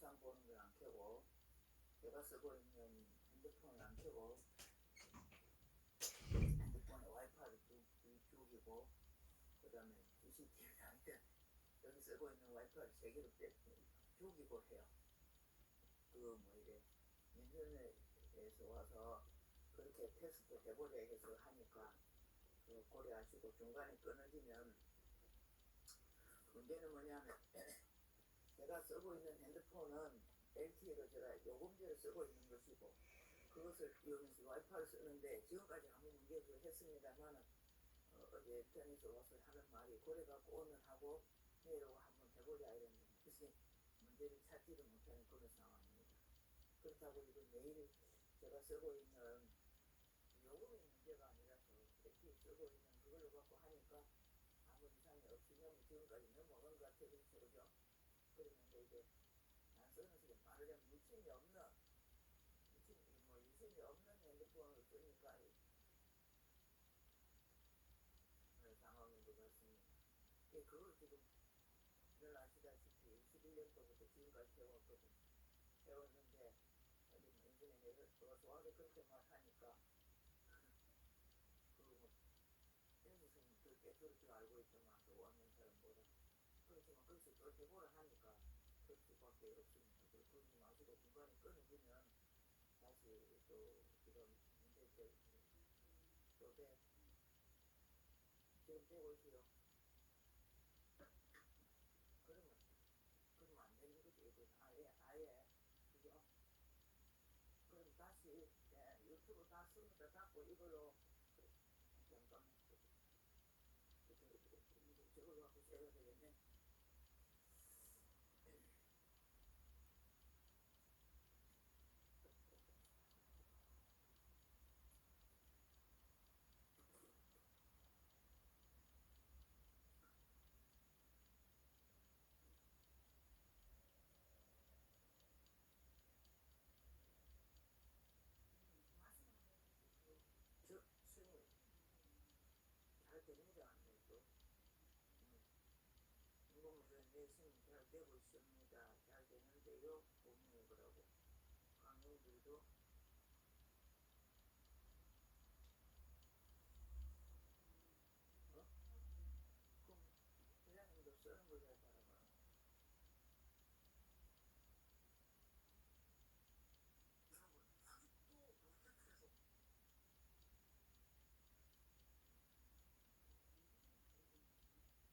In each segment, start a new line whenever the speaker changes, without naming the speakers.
영상 보는 걸 안 켜고 제가 쓰고 있는 핸드폰을 안 켜고 핸드폰에 와이파이를 죽이고 그 다음에 CCTV 하여튼 여기 쓰고 있는 와이파이를 3개로 죽이고 해요. 그 뭐 이래 인터넷에서 와서 그렇게 테스트 해보려 해서 하니까 그 고려하시고 중간에 끊어지면 문제는 뭐냐면 제가 쓰고 있는 핸드폰은 LTE로 제가 요금제를 쓰고 있는 것이고 그것을 이용해서 와이파이를 쓰는데 지금까지 아무 문제 없이 했습니다만 어제 인터넷에 와서 하는 말이 그래갖고 오늘 하고 내일 오고 한번 해보자 이랬는데 무슨 문제를 찾지를 못하는 그런 상황입니다. 그렇다고 이거 매일 제가 쓰고 있는 요금이 문제가 아니라서 LTE 쓰고 있는 그걸로 갖고 하니까 아무 이상이 없으면 지금까지 넘어간 것 같아요. 그렇죠, 그죠? 그러는데 이제 난 쓰는 식으로 말하자면 유심이 없는 핸드폰을 쓰니까 그런 상황인 것 같습니다. 그걸 지금 늘 아시다시피 21년도부터 지금까지 해왔는데 어디 뭐 인터넷에 좋아서 그렇게 말하니까 그뭐 연수생이 더 깨뜨릴 줄 알고 있더만 또 왔는 사람보다 그렇지만 거기서 또 해보라 하니까 그럴 수밖에 없습니다. 그러지 마시고 중간에 끊어지면 다시 또 지금 문제 또돼 지금 되고 있어요. 그러면 안 되는 거지. 이거 아예 그죠? 그럼 다시 유튜브 다 쓰면서 닫고 이걸로 잠깐만 저걸 갖고 써야 되겠네. 스님 잘 됩니다. 네, 또 인공무선 내심 잘 되고 있습니다. 잘 되는데요. 분명히 그러고 강릉들도 그럼 회장님도 쓰는 걸 잘 따라가.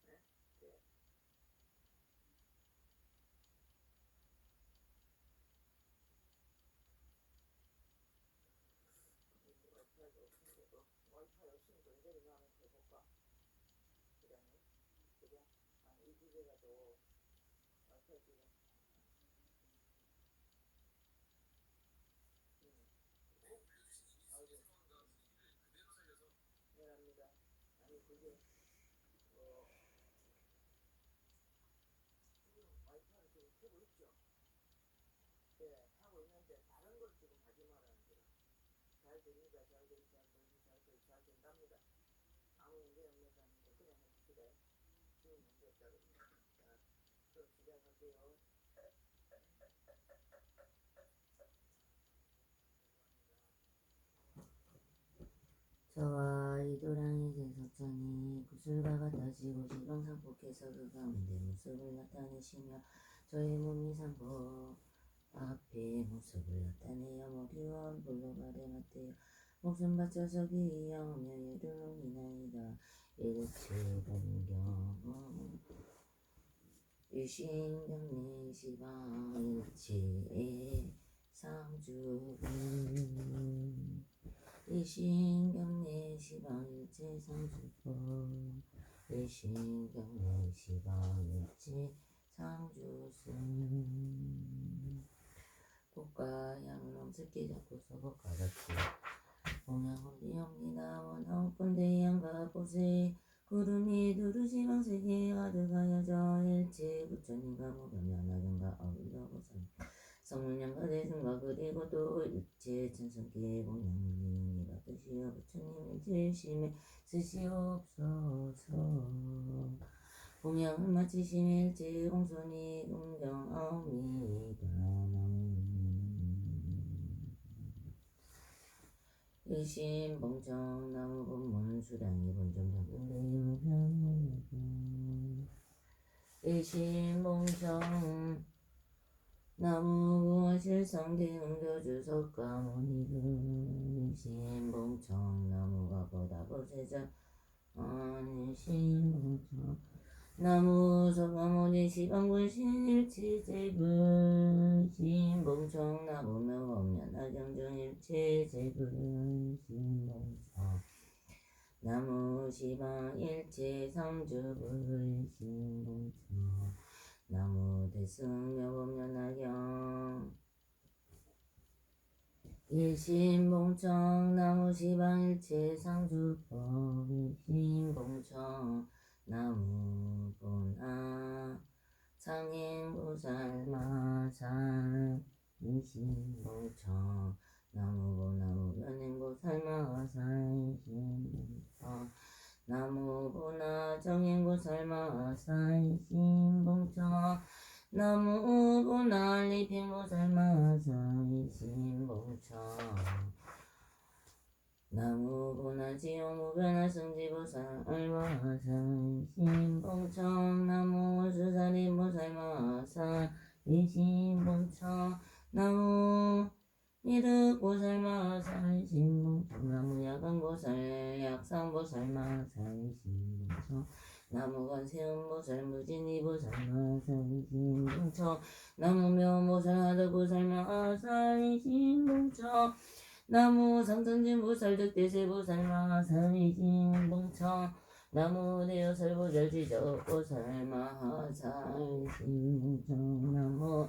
네? 네. 와이파이 없으니까 이대로 한번 해볼까? 회장님? 그래? 아니 이 집에라도 와이파이 지금 아이고 미안합니다. 아니 그게 어 지금 와이파이를 지금 켜고 있죠? 예, 하고 있는데 다른 걸 지금 하지 말아야 돼요. 잘 됩니다. 잘 된답니다. 아무 문제 없습니다. 그냥 해봅시다. 지금 문제 없다거든요. 자, 그럼 시작할게요. 저와 이도랑이 제석장이 구슬과 같아지고 시방상복해서 그 가운데 모습을 나타내시며 저의 몸이 상복 앞에 모습을 나타내어 머리와 볼록 아래 맞대어 목숨 바쳐 서기 이양하며 예루이나이다. 일체 공경 일신경내 시방 일체 상주분 일신경내 시방 일체 상주분 일신경내 시방 일체 상주승 꽃과 향을 스키 잡고 서고 가졌지. 공양홀리 옵니다. 원홍군대 양가 곳에 구름이 두루시방 세계 가득하여 저 일체 부처님과 무변면하령과 어울려보선 성문양과 대승과 그리고 또 일체 천성계 공양홀리 받으시어 부처님 일체심에 쓰시옵소서.
공양을 마치시며 일제 공손히 공경하옵니다. 일심봉청 나무 본문 수량이 본점병 일심봉청 나무 실성대 응교주석가 모니근 일심봉청 나무가 보다 보세자 일심봉청 나무 서가모니 시방군 신일체제분 신봉청 나무명 없면 나경중 일체제분 신봉청 나무 시방 일체 삼주불 신봉청 나무 대승명 없면 나경 일신봉청 나무 시방 일체 상주법 일신봉청 나무 보나 상행보살 마살 일신봉청 나무 보나무 변행보살 마살 일신봉청 나무 보나 정행보살 마살 일신봉청 나무 보나 리핑보살 마살 일신봉청 나무 보나 지용무변화 승지보살 알마살 일신봉청 나무 수사리보살 마살 일신봉청 나무 이득보살 마살 일신봉청 나무 야간보살 약상보살 마살 일신봉청 나무 관세음보살 무진이보살 마살 일신봉청 나무 묘보살 하드보살 마살 일신봉청 나무 상천진보살 득대세보살 마살 일신봉청 나무 대여설보살 지적보살 마살 일신봉청 나무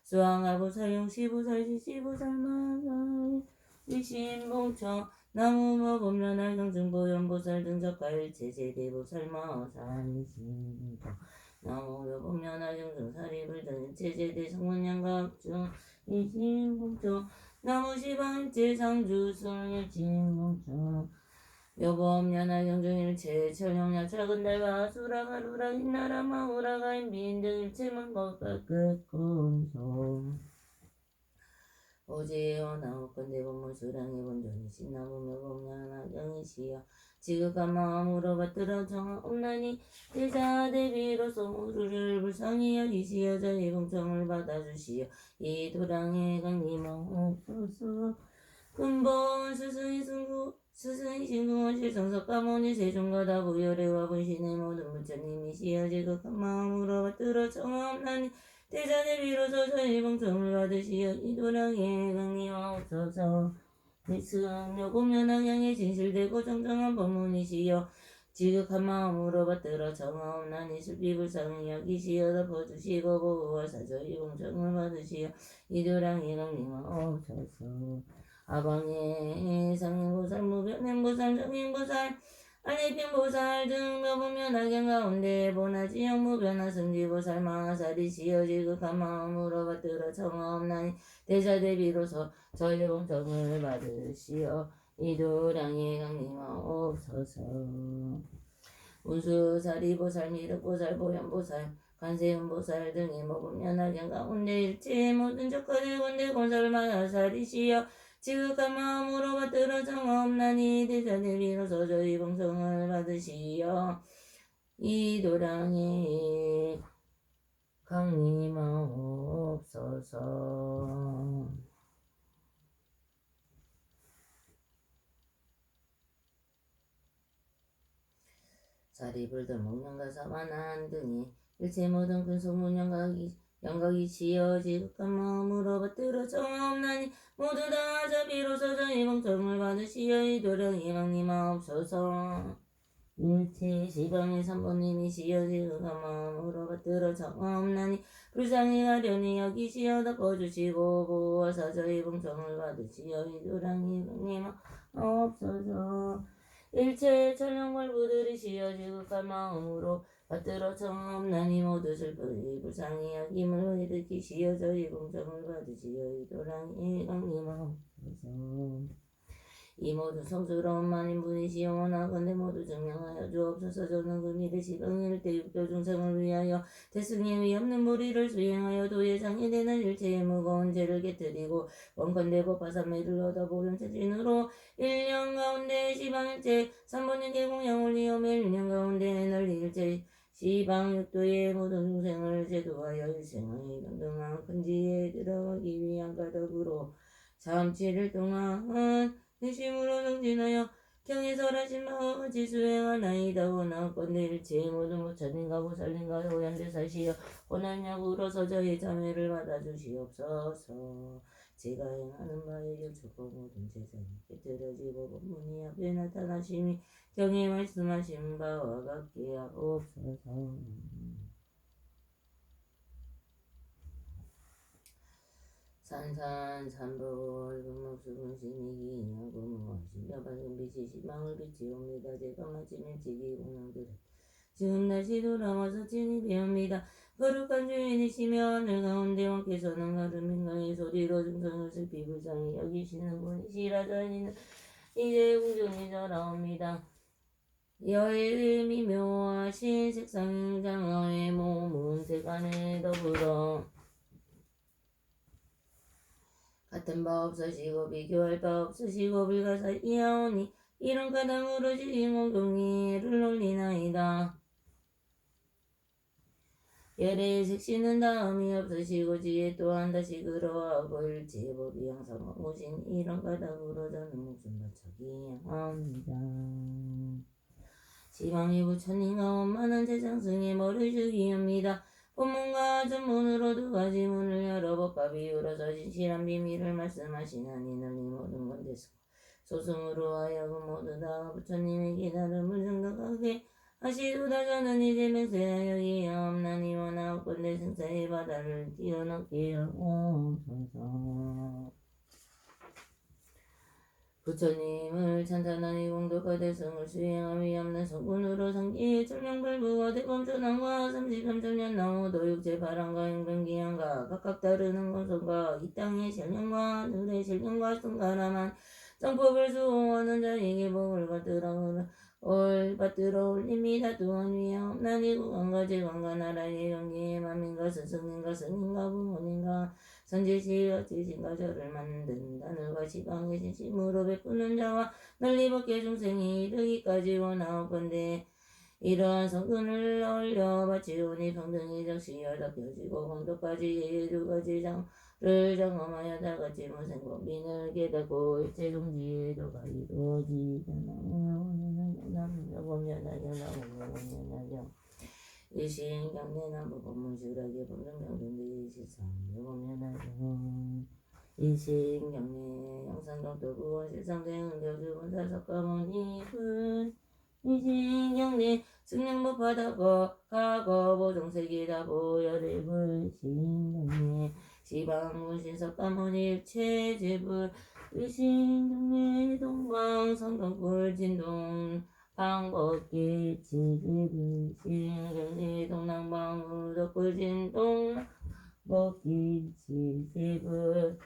수왕아보살 용시보살 지시보살 마살 일신봉청 나무 모범련할 경증보연보살 등적가일 제제대보살 마살 일신봉청 나무 묘범련할 경증사리불 등 제제대 성문양각중 일신봉청 나무 시방일체 상주승 일신봉청 묘범련할 경증일체 철형야 차근달바 수라가 루라 흰나라 마우라가 인빈 등 일체만 것과 끝곤소 오지요 나무건대 본무수량의 본존이 신나무 묘범련할 경이시여 지극한 마음으로 받들어 정하옵나니 대자 대비로서 모두를 불쌍히 여기시어 저희 봉청을 받아주시어 이 도량의 강림하옵소서 근본 스승이 신궁원 실성석 가모니 세종가다 부열애와 분신의 모든 부처님이시여 지극한 마음으로 받들어 정하옵나니 대자 대비로서 저희 봉청을 받으시어 이 도량의 강림하옵소서 일승묘공연학양의 진실되고 정정한 법문이시여 지극한 마음으로 받들어 정하옵나니 슬비불상히 여기시어 덮어주시고 보호하사 저희 봉청을 받으시어 이도량이 강림하옵소서 아방의 상행보살 무변행보살 정행보살 안리핑보살 등 묘분면학양 가운데 보나지형 무변화 승지보살 마사리시여 지극한 마음으로 받들어 정하옵나니 대자대비로서 저희 봉청을 받으시어 이도량의 강림하옵소서 운수사리보살 미륵보살 보현보살 관세음보살 등의 모분면학양 가운데 일체 모든 적화대군대 곤살 마사리시여 지극한 마음으로 받들어 정하옵나니 대자대비로서 저희 봉청을 받으시어 이도량의 강림하옵소서 사리불들 목련가사만한 등이 일체 모든 근소문 양각이시여 지극한 마음으로 받들어 정하옵나니 모두 다 자비로서 저희 봉청을 받으시어 이도량의 강림하옵소서 일체 시방의 삼본님이시여 지극한 마음으로 받들어 정하옵나니 불쌍히 가련히 여기시어 덮어주시고 보호하사 저희 봉청을 받으시어 이도량의 강림하옵소서 일체 천령벌부들이시여 지극한 마음으로 받들어 정하옵나니 모두 슬프니 불쌍히 여김을 일으키시어 저희 봉청을 받으시어 이도량의 강림하옵소서 이 모든 성스러운 만인분이시 영원하건대 모두 증명하여 주옵소서. 저는 그 미래 시방일 때 육조 중생을 위하여 대승의 위없는 무리를 수행하여 도예장이 되는 일체의 무거운 죄를 깨뜨리고 원컨대 법화삼매를 얻어 보존체진으로 1년 가운데 시방일체 3분의 개공양 올리어 매일 1년 가운데 널리 일체 시방 육도의 모든 중생을 제도하여 일생의 평등한 큰지에 들어가기 위한 가덕으로 37일 동안 내심으로 정진하여 경에설하신 마음같이 수행하나이다. 원하건대 일체의 모든 부처님과 보살님과 호양대사시여 원하냐고로서 저희 자매를 받아주시옵소서. 제가 행하는 바에 결축고 모든 제자님 깨뜨려지고 법문이 앞에 나타나심이 경에 말씀하신 바와 같게 하옵소서. 산산산법 금목수분심이기 인하고무하시며 밝은 빛이 시망을 비치옵니다. 제가 마침 일찍이 공양들을 지금 다시 돌아와서 진입이옵니다. 거룩한 주인이시며 하늘 가운데 왕께서는 가르민강의 소리로 중성을 슬피 불쌍히 여기시는 분이시라. 저희는 이제 궁중이 절하옵니다. 여의미 묘하신 색상장어의 몸은 세간에 더불어 같은 바 없으시고 비교할 바 없으시고 불가사의하오니 이런 가담으로 지공동이를 올리나이다. 열의 색시는 다음이 없으시고 지혜 또한 다시 그러하고 일체법이 항상 오신 이런 가담으로 저는 목숨 바치기 합니다. 지방의 부처님과 원만한 재상승의 머리 주기합니다. 본문과 전문으로 두 가지 문을 열어 법과 비유로서 진실한 비밀을 말씀하시나니 널리 모든 건데서 소승으로 하여금 모두 다 부처님의 기다림을 생각하게 하시도다. 저는 이제 맹세하여 기하옵나니 원하옵건대 생사의 바다를 뛰어넘게 하옵소서. 부처님을 찬찬하니 공덕과 대승을 수행함이 없는 성군으로 상기의 천명불부와 대범천왕과 33천년 나오도 육체 바람과 행변기한과 각각 다르는 공성과 이 땅의 신령과 하늘의 신령과 승가람한 정법을 수호하는 자에게 복을 받들어 올립니다. 또한 위하옵나니 국왕과 제왕과 나라의 경계의 만민과 스승님과 스님과 부모님과 선지시와 지신과 저를 만든 하늘과 시방에 진심으로 베푸는 자와 널리 밖에 중생이 이르기까지 원하옵건대 이러한 성근을 올려 바치오니 평등히 적시여 닦여지고 공덕까지 두 가지 장를 경험하여 다같이 무생법인을 깨닫고 일체 종지도가 이루어지잖아. 일신경례나무 법문술하게 법정명등대 일시상묘공연하여 일신경례 영산덕도 구원 실상대응교주 본사석가모니분 일신경례 승령법하다고 가거 보정세계다 보열의 불신경례 시방문신석가모니 일체제불 일신경례 동방성덕불 진동 방법기 지지불신경례 동남방우덕불 진동 법기 지지불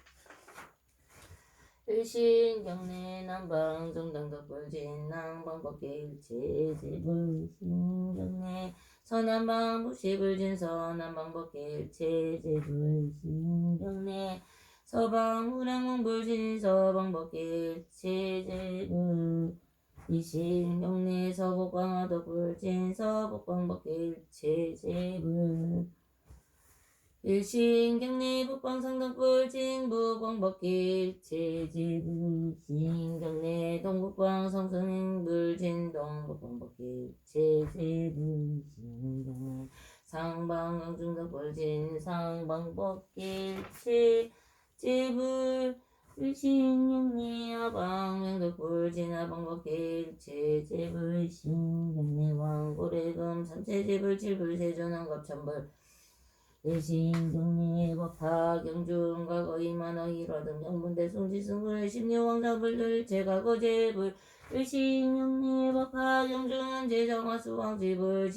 일신경례 남방 정당덕불 진낭 방법기 일체제불신경례 서남방 부시불진 서남방법기 일체제불신경례 서방 우량문불진 서방법기 일체제불 이신경례 서복광화덕불진 서복광법계 일체제불 일신경례 북방성덕불진 북광법계 일체제불 신경례 동북방 성승불진 동북광법계 일체제불 신경례 상방경중덕불진 상방법계 일체제불 일신경례 하방명덕불진 하방법계 일체제불 신경례 왕고래금 삼체제불 칠불세존왕갑천불 일신경례 법화경중과 거의만어 일화등 영문대 숭지승불 십류왕자불들 제가거제불 일신경례 법화경중 제정화수왕지불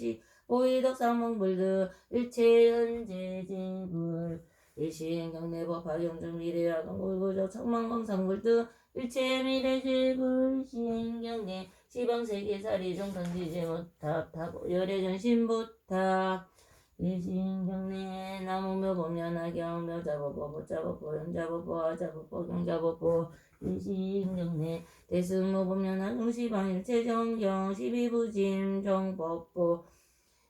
오이덕삼왕불들 일체현제제불 일시행경내 법화경중 미래야경 골고적 청망광상불등 일체 미래죄불 일시행경내 시방세계사리중 던지제못탑 열애전신부탑 일시행경내 나무묘 법련하경 묘자법보 보자법보 연자법보 아자법보 경자법보 일시행경내 대승모 법련하경 시방일체정경 십이부짐 정법보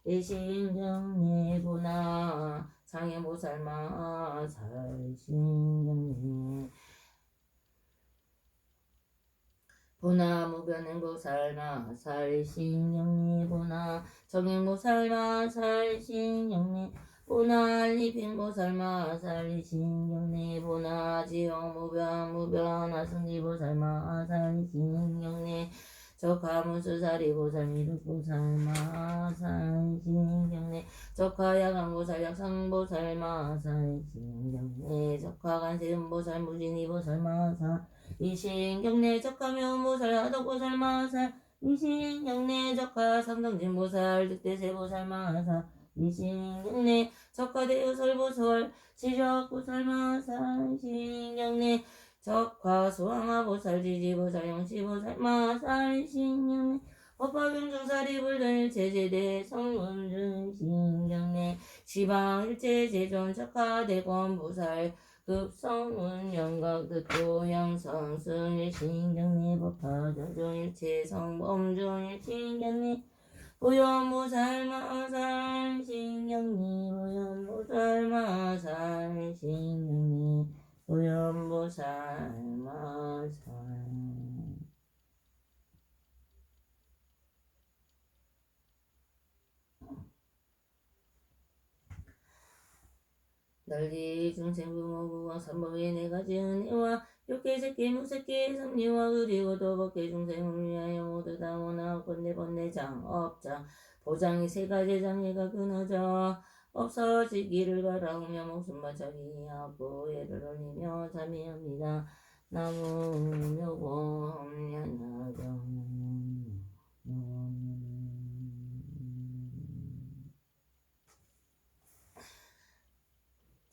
일시행경내 보나 장애모살마 살신경내 보나 무변행보살마 살신경내 보나 정행보살마 살신경내 보나 알리핑보살마 살신경내 보나 지용무변 아승지보살마 살신경내 적하문수사리보살 미륵보살마 살신경내 적하야간보살 약상보살마 살신경내 적하간세음보살 무진이보살마 살신경내 적하묘보살 하덕보살마 살신경내 적하삼성진보살 득대세보살마 살신경내 적하대유설보살 지적보살마 살신경내 적하수왕하보살 지지보살 영시보살마 살신경내 법화경중사리불들 제제대 성문준신경내 시방일체제존 적하대권보살 급성운영각득도양성승일신경내 법화경중일체 성범중일신경내 보현보살마 살신경내 보현보살마 살신경내 보현보살마 살 널리 중생부모부와 삼법의 네가지 은혜와 육계새끼 무새끼 삼리와 그리고 도법계 중생을 위하여 모두 다 원하건대 번뇌장 업장 보장이 세 가지 장애가 끊어져 없어지기를 바라오며 목숨 바쳐기 하고 예를 올리며 참여합니다. 나무묘범련하경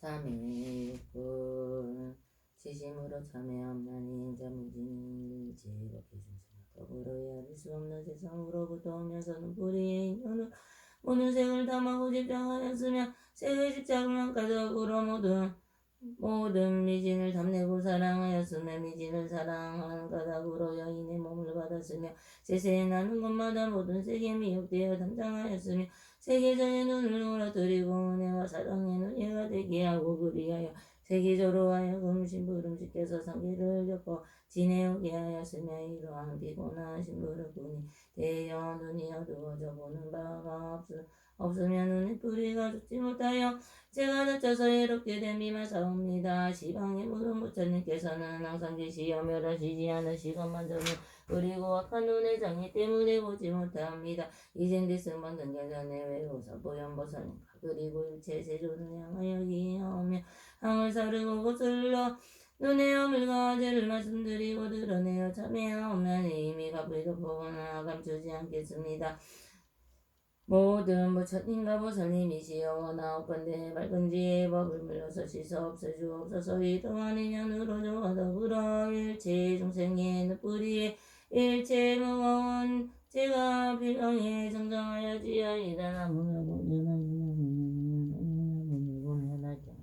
참회꾼 지심으로 참회함나니 인자무진이 제법기 중생과 더불어야 할 수 없는 세상으로부터 오면서는 불의의 인연을 모든 색을 담아고 집장하였으며 색의 집장을 한 가족으로 모든 미진을 담내고 사랑하였으며 미진을 사랑하는 가닥으로 여인의 몸을 받았으며 세세에 나는 곳마다 모든 색에 미혹되어 담당하였으며 세계전의 눈을 놀아뜨리고 은혜와 사랑의 눈이가 되게 하고 그리하여 세계적으로 하여금 심부름시켜서 상기를 겪고 지내오게 하였으며 이러한 피곤한 심부름꾼이 되어 눈이 어두워져 보는 바가 없으면 눈의 뿌리가 죽지 못하여 제가 다쳐서 이렇게 됨이만 사옵니다. 시방의 모든 부처님께서는 항상 계시어 멸하시지 않으시건만 저는 그리고 악한 눈의 장애 때문에 보지 못합니다. 이젠 대승만 등결전에 외로서 보현보살님과 그리고 일체 세조를 향하여 기하오며 항을 사르고 거슬러 눈의 어물과 죄를 말씀드리고 드러내어 참회하오면 이미 갚을 보거나 감추지 않겠습니다. 모든 부처님과 보살님이시여 원하옵건대 맑은 지혜의 법을 물러서 씻어 없애주옵소서. 이동한 인연으로 저와 더불어 일체 중생의 눈뿌리에 일체 무거운 죄가 필경에 정정하여 지어이다. 나무묘공연하경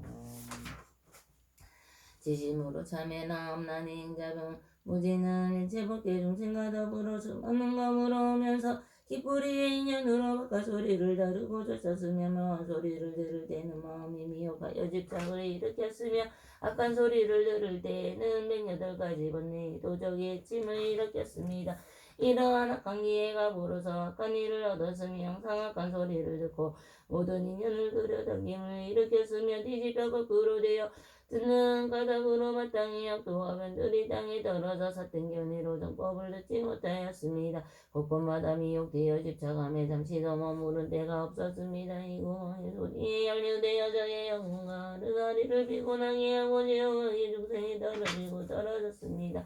지심으로 참회나옵나니 인자병 무지는 일체 법계 중생과 더불어 수많은 검으로 오면서 기뿌리의 인연으로 바깥 소리를 다루고 쫓았으며 묘한 소리를 들을 때는 마음이 미혹하여 집착을 일으켰으며 악한 소리를 들을 때에는 108가지 번뇌의 도적의 해침을 일으켰습니다. 이러한 악한 기회가 부러서 악한 일을 얻었으며 항상 악한 소리를 듣고 모든 인연을 그려당김을 일으켰으며 뒤집혀 거꾸로 되어 듣는 가닥으로 마땅히 약도와 변들이 땅에 떨어져 삿된 견해로 정법을 듣지 못하였습니다. 곳곳마다 미혹되어 집착함에 잠시도 머무른 때가 없었습니다. 이 구멍의 소리에 연루되어 저의 영혼과 르가리를 피곤하게 하고 지옥의 중생이 떨어졌습니다.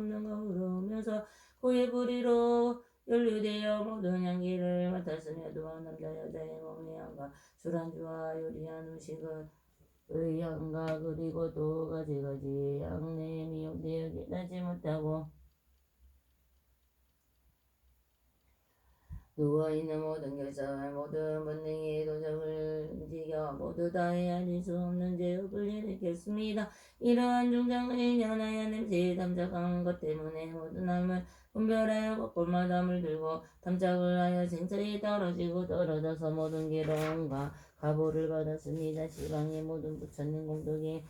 없는가 물으면서 고의 뿌리로 연루되어 모든 향기를 맡았으며 또한 남자 여자의 몸의 향과 술안주와 요리한 음식을 의 향과 그리고 또 가지가지 향내 미혹되어 깨닫지 못하고 누워있는 모든 결사와 모든 본능의 도적을 움직여 모두 다 헤아릴 수 없는 죄업을 일으켰습니다. 이러한 중장의 연하여 냄새에 담작한 것 때문에 모든 남을 분별하여 곳곳마다 물들고 탐착을 하여 생사에 떨어지고 떨어져서 모든 괴로움과 가보를 받았습니다. 시방의 모든 부처님 공덕에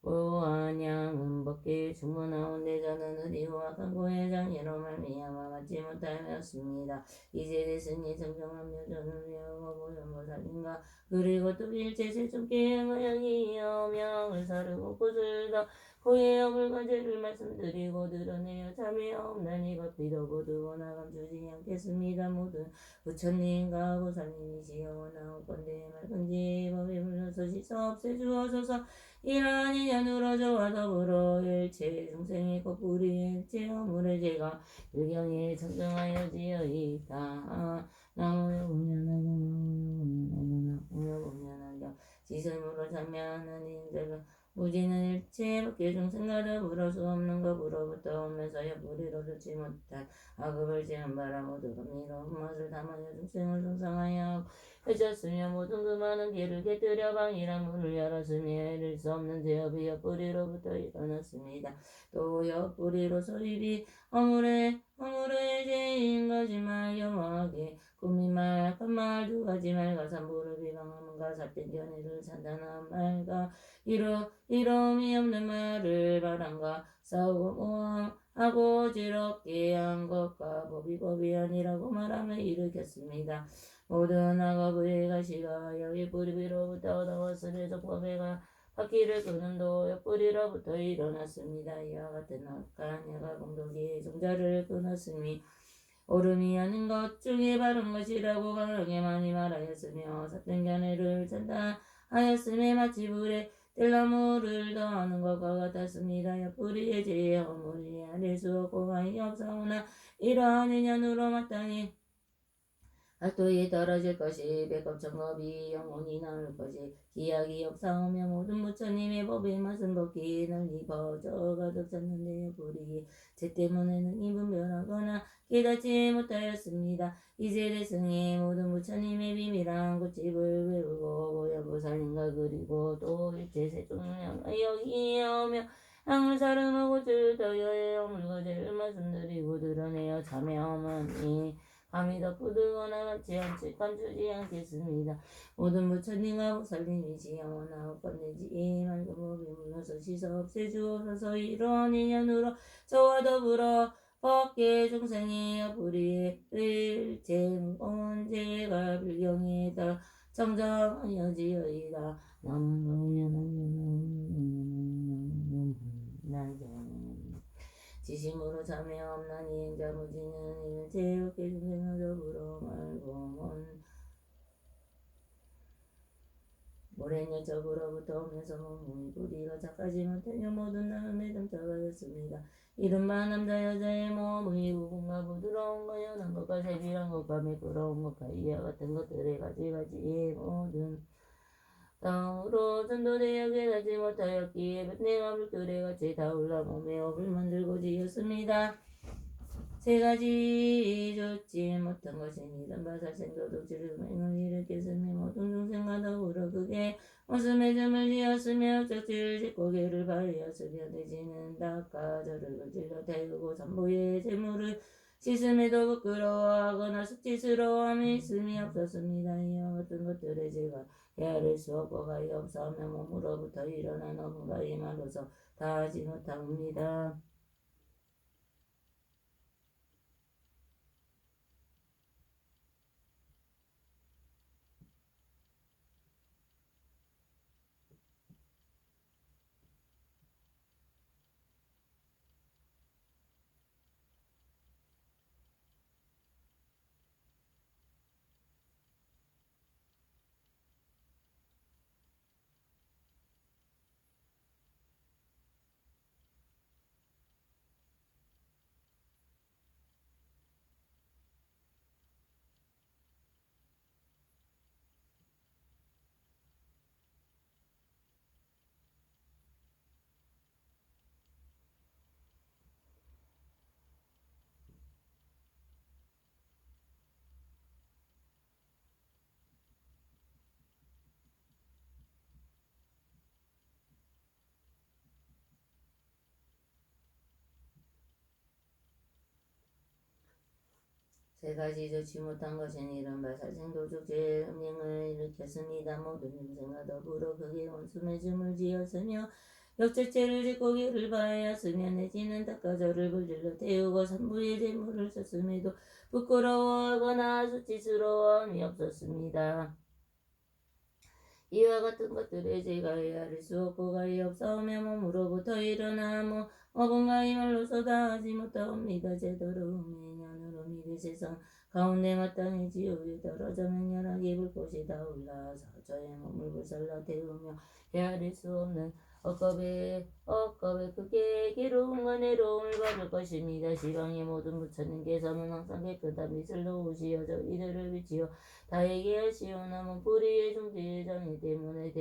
오한양은 법계 충분하온 대전은 의리고 악한 고의 장애로 말미암아 받지 못하였습니다. 이제 대승이 정정한 묘전을 위하고 보현보살인가 그리고 또 일체 세종계 행하여기여 명을 사르고 꽃을 다 고의 업을과 죄를 말씀드리고 드러내어 참여없나니 급히도 모두 나감주지 않겠습니다. 모든 부처님과 보살님이시여 나옵건대 맑은지 법에 불러서 씻어 없애주어소서. 이러한 인연으로 저와 더불어 일체 중생의 꽃뿌리 일체 허물의 죄가 일경에 청정하여 지어있다. 나무여 공연하여 나무여 공연하여 지승으로 참여하는 인자가 무지는 일체 밖의 중생과 더불어 수 없는 것으로부터 오면서 옆뿌리로 좋지 못한 악업을 지은 바라 모두 감미로운 맛을 담아여 중생을 중상하여 해쳤으며 모든 그 많은 길을 깨뜨려 방이란 문을 열었으며 이를 수 없는 죄업이 옆뿌리로부터 일어났습니다. 또 옆뿌리로 소입이 허물의 죄인 거짓말 겸허하게 꾸민말 악한 말 두 가지 말과 삼부를 비방함과 삿된 견해를 산단한 말과 이로움이 없는 말을 바람과 싸우고 모함하고 지럽게 한 것과 법이 아니라고 말함을 일으켰습니다. 모든 악업의 가시가 여기 뿌리로부터 나왔으며 적법의 바퀴를 끄는 도 옆뿌리로부터 일어났습니다. 이와 같은 악한 야가 공덕의 종자를 끊었으니 옳음이 아닌 것 중에 바른 것이라고 강하게 많이 말하였으며 삿된 견해를 찬탄하였으며 마치 불에 뗄나무를 더하는 것과 같았습니다. 옆뿌리의 죄의 허물이 아닐 수 없고 많이 없사오나 이러한 인연으로 마땅히 학도에 떨어질 것이 백업정업이 영원히 나올 것이 기약이 없사오며 모든 부처님의 법의 맛은 법기에 널리 퍼져 가득 찼는데 불이 죄 때문에는 이분별하거나 깨닫지 못하였습니다. 이제 대승이 모든 부처님의 비밀한 굿집을 외우고 보현보살님과 그리고 또 일체 세종을 여기하며 향을 사르고 꽃을 더여해 허물과 죄를 말씀드리고 드러내어 참여하니 감히 덮어두거나 감추지 않겠습니다. 모든 부처님과 보살님이시여 나옵건대지 맑은 법이 물러서 씻어 없애주옵소서. 이러한 인연으로 저와 더불어 법계 중생의 옆뿌리에 일체 무거운 죄가 불경에 따라 정정하여지어이다. 지심으로 참여 없나니 행자 무지는 일체 업계 중생과 더불어 말고 오랜 여적으로부터 오면서 몸이 뿌리가 작가지 못하여 모든 나음에 등쳐가졌습니다. 이른바 남자 여자의 몸의 무궁과 부드러운 것 연한 것과 세밀한 것과 매끄러운 것과 이와 같은 것들의 가지가지의 모든 땅으로 전도되어 깨닫지 못하였기에 내가 물결에 같이 다올라 몸에 업을 만들고 지었습니다. 세 가지 좋지 못한 것은 이런 바살생도 독지를 맹을 일으켰으며 모든 중생과 더불어 그게 웃음의 점을 지었으며 짝지를 짓고 개를 바위었으며 내지는 닭과 저를 불질러 태우고 산보의 재물을 씻음에도 부끄러워하거나 수치스러움이 있음이 없었습니다. 이와 같은 것들에 제가 헤아릴 수 없고 가히 없사하며 몸으로부터 일어난 어부가 이 말로서 다 하지 못합니다. 세 가지 좋지 못한 것은 이런 바살생도족제의 음행을 일으켰습니다. 모든 중생과 더불어 그게 원수의 줌을 지었으며 역적죄를 짓고 개를 바하였으며 내지는 닭과 저를 불질러 태우고 산부의 재물을 썼음에도 부끄러워하거나 수치스러움이 없었습니다. 이와 같은 것들에 제가 헤아릴 수 없고 가히 없사오며 몸으로부터 일어나며 어분가 이 말로서 다 하지 못하옵니다. 제더러움의 년으로 미래 세상 가운데 마땅히 지옥에 떨어져 맹렬하게 불꽃이 타올라서 저의 몸을 불살라 태우며 헤아릴 수 없는 억겁에 크게 괴로움과 내로움을 받을 것입니다. 시방의 모든 부처님께서는 항상 깨끗한 빛을 놓으시어 저희들을 비치어 다에게 하시오나무 뿌리의 중지의 장애 때문에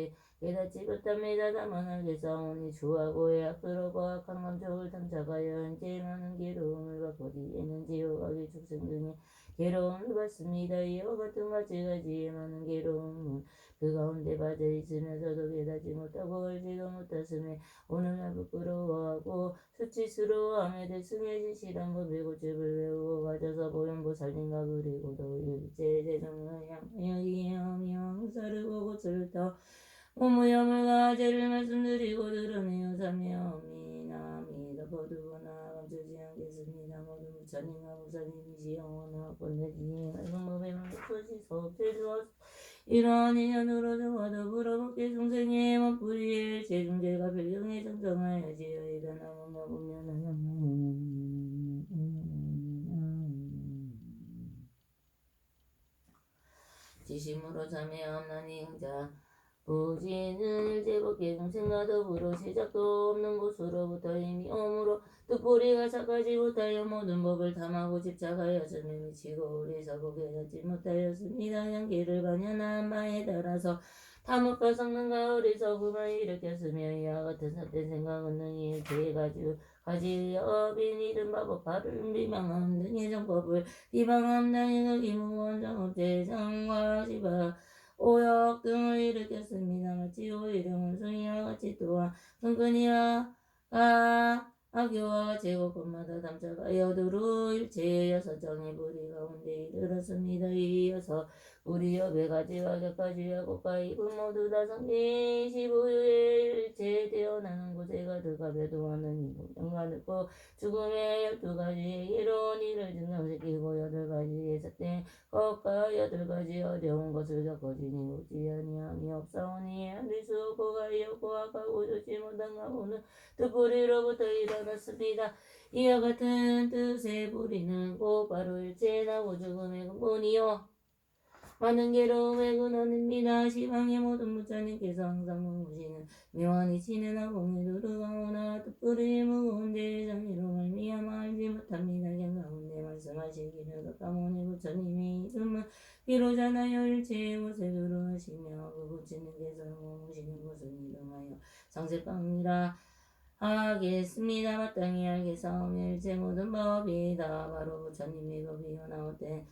깨닫지 못합니다. 다만 알겠사오니 주하고 해악스럽고 악한 감촉을 탐착하여 현재 많은 괴로움을 받고 뒤에는 지옥하기 축생 등의 괴로움을 받습니다. 이와 같은 가지가지의 많은 괴로움은 그 가운데 빠져 있으면서도 깨닫지 못하고 알지도 못하음에 오늘날 부끄러워하고 수치스러워하며 대승의 진실한 법의 고집을 외우고 가져서 보현보살님과 그리고도 일제 대중을 향하여 사르고 고철을 터 오무염을 가제를 말씀드리고 드러내어 사명이나미다 거두거나 감추지 않겠습니다. 모든 부처님과 보살님이시 영원하고 내지니 말씀법에 만족하시서 없애주었 이러한 인연으로 저와 더불어 법계 중생의 몸뿌리에 제중제가 별경에 정정하여지어 일어나며 보면 지심으로 참여함나니 응자 부지는 일제법계 중생과 더불어 시작도 없는 곳으로부터 이미 오므로 뜻보리가 착하지 못하여 모든 법을 탐하고 집착하여서 미치고 어리석고 깨닫지 못하였습니다. 양기를 반연한 바에 따라서 탐욕과 성능과 어리석음을 일으켰으며 이와 같은 삿된 생각은 능히 일체의 가지업인 이른바 법화를 비방함 등의 정법을 비방함 당연히 기무원 정업제 장과 지바 오역 등을 일으켰습니다. 마치 오일은 원숭이와 같이 또한 은근히와 악교와 제국권마다 담착하여 두루 일체의 여섯 정의 부리 가운데 이르렀습니다. 이어서 우리 여배 가지와 격가지와 꽃가입은 모두 다 성기 시부의 일체 되어나는 곳에 가득하 배도하는 이공정과 듣고 죽음의 12가지의 이로운 일을 증명시키고 8가지의 삿된 것과 8가지 어려운 것을 겪어지니 오지 아니함이 없사오니 안될 수 없고 가이없고 악하고 좋지 못한 가고는 뜻뿌리로부터 일어났습니다. 이와 같은 뜻의 뿌리는 곧바로 일체 나고 죽음의 근본이요 많은 괴로움의 근원입니다. 시방의 모든 부처님께서 항상 머무시는 묘한이 친은하고 미두르가오나 뜻뿌리의 무거운 대장이로 말미암아 알지 못합니다. 경가운데 말씀하시기를 각가모니 부처님이 이름은 비로자나여 일체의 곳에 두루하시며 그 부처님께서 머무시는 곳은 이름하여 상세방이라 하겠습니다. 마땅히 알겠사오며 일체 모든 법이다. 바로 부처님의 법이요 나오되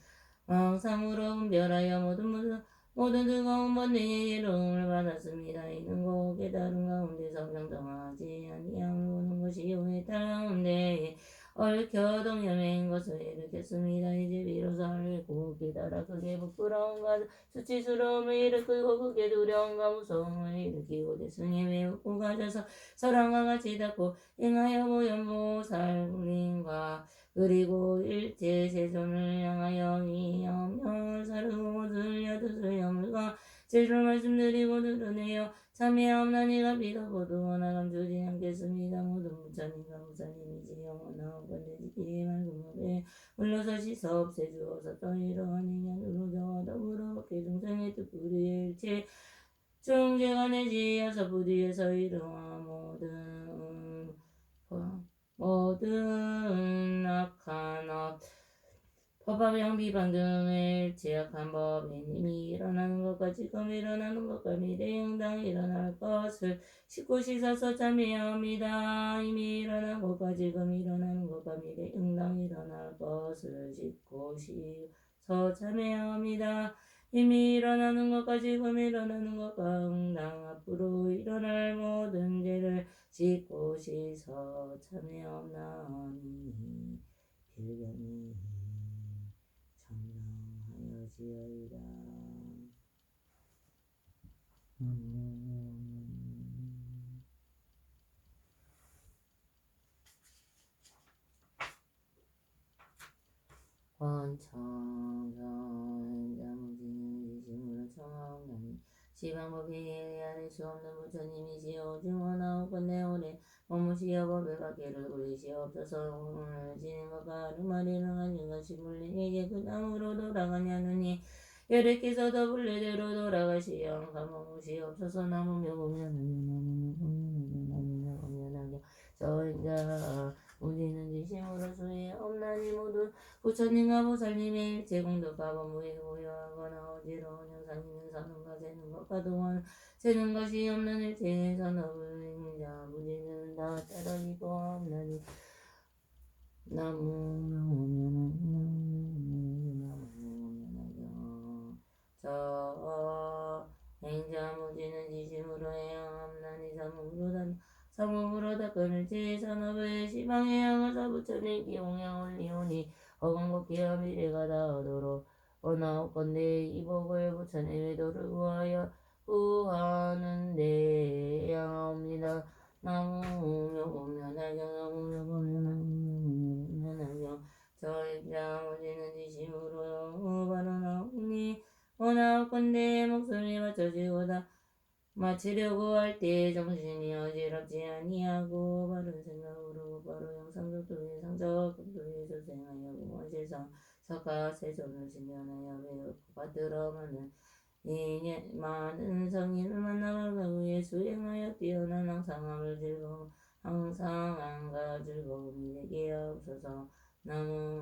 왕상으로 분별하여 모든 뜨거운 번뇌의 이름을 받았습니다. 이는 곧 깨달은 가운데서 평정하지 아니하는 것이 요에 따라온데 얽혀 동염인 것을 일으켰습니다. 이제 비로소 알고 깨달아 그게 부끄러움과 수치스러움을 일으키고 그게 두려움과 무서움을 일으키고 대승에 외우고 가져서 사랑과 같이 닫고 행하여 보현보살님과 그리고 일체 세존을 향하여 이염을 사르고 들려 뜻을 염을과 제를 말씀드리고 드러내어 참여하옵나니가 믿어보도 원하감 주지 않겠습니다. 모든 부처님과 부처님이지 영원하고 건대지기에 맑은 법에 물러서 씻어 없애주어서 또 이러한 인연으로 저와 더불어 밖에 중생의 뜻부리에 일체 중재가 내지어서 부디에서 이루어 모든 악한 업 법화명 비방 등을 제약한 법인 이미 일어나는 것과 지금 일어나는 것과 미래 응당 일어날 것을 씻고 씻어서 참여합니다. 이미 일어난 것과 지금 일어나는 것과 미래 응당 일어날 것을 씻고 씻어 참여합니다. 이미 일어나는 것과 지금 일어나는 것과 응당 앞으로 일어날 모든 죄를 씻고 씻어 참여하옵나니 필경이 청정하여지어이다. 원청정행자무지는 이심으로 청하옵나니 지방법에 의하는 수 없는 부처님이시여 중원하옵건대 오래 머무시어 법의 밖에를 부리시옵소서. 오늘 지는 것과 아르마리를 가진 것이 물리에게 그 땅으로 돌아가냐느니 여래께서도 분례대로 돌아가시어 가머무시옵소서. 나무며 공연하며 저행자 무지는 지심으로 수에 없나니 모두 부처님과 보살님의 일체 공덕과 법무에 고요하거나 어지러운 형상 있는 선언과 재는 것과 동안 재는 것이 없는 일체 선업을 행자 무지는 다 따르기도 없나니 저 행자 무지는 지심으로 해양함나니 사무으로 닦은 일체 선업을 시방에 향하사 부처님께 공양 올리오니 어광복기와 미래가 닿도록 원하옵건대 이 복을 부처님의 도를 구하는데 향하옵니다. 나무며 보면하경 나무며 보면하경 저행자 무지는 지심으로 발언하오니 원하옵건대 목소리 맞춰지고다 마치려고 할 때 정신이 어지럽지 아니하고 바른 생각으로 바로 영상적도의 상적도의 조생하여 원실성 석가 세존을 신견하여 배우고 받들어 많은 성인을 만나고 후에 수행하여 뛰어난 항상함을 항상함과 즐거움이 되게 하옵소서. 나무